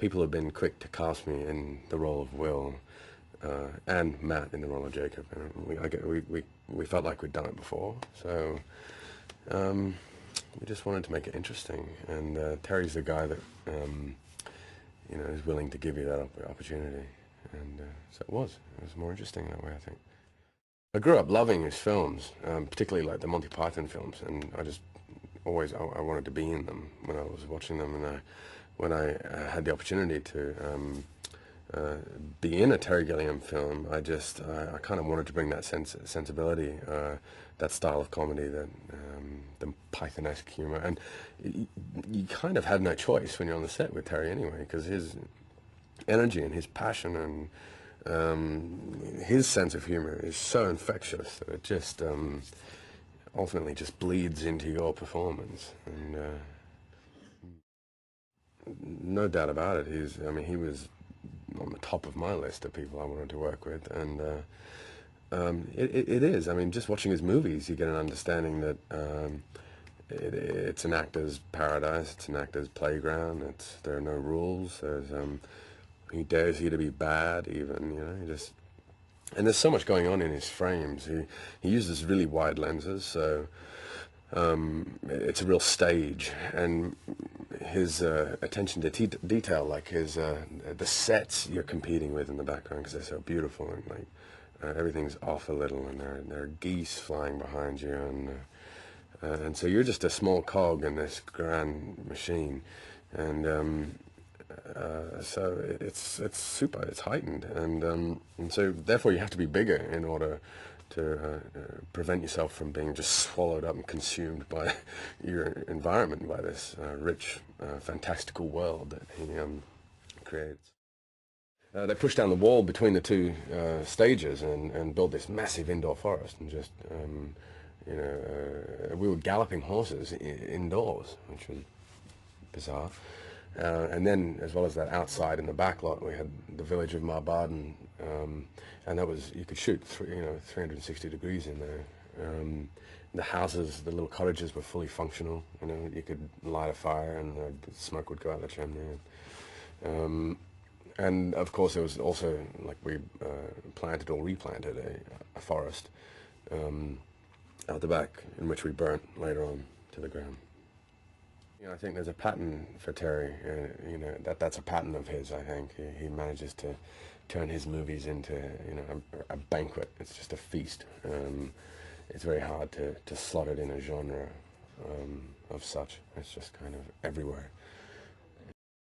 people have been quick to cast me in the role of Will, and Matt in the role of Jacob. And we felt like we'd done it before, so we just wanted to make it interesting. And Terry's the guy that is willing to give you that opportunity. And so it was more interesting that way, I think. I grew up loving his films, particularly like the Monty Python films, and I just always I wanted to be in them when I was watching them. And when I had the opportunity to be in a Terry Gilliam film, I kind of wanted to bring that sensibility, that style of comedy, that the Python-esque humor, and you kind of have no choice when you're on the set with Terry anyway, because his energy and his passion and his sense of humor is so infectious that it just ultimately just bleeds into your performance. And no doubt about it, he was on the top of my list of people I wanted to work with. And it is, I mean, just watching his movies, you get an understanding that it's an actor's paradise, it's an actor's playground, there are no rules, he dares you to be bad, even, and there's so much going on in his frames. He uses really wide lenses, so it's a real stage, and his attention to detail, like the sets you're competing with in the background, because they're so beautiful, and like everything's off a little, and there are geese flying behind you, and so you're just a small cog in this grand machine, and so it's super, it's heightened, and so therefore you have to be bigger in order to prevent yourself from being just swallowed up and consumed by your environment, by this rich, fantastical world that he creates. They pushed down the wall between the two stages and built this massive indoor forest, and just we were galloping horses indoors, which was bizarre. And then, as well as that, outside in the back lot, we had the village of Marbaden, and that was, you could shoot 360 degrees in there. The houses, the little cottages were fully functional. You could light a fire and the smoke would go out the chimney. And of course, there was also, like, we planted or replanted a forest out the back, in which we burnt later on to the ground. I think there's a pattern for Terry. That's a pattern of his. I think he manages to turn his movies into a banquet. It's just a feast. It's very hard to slot it in a genre of such. It's just kind of everywhere.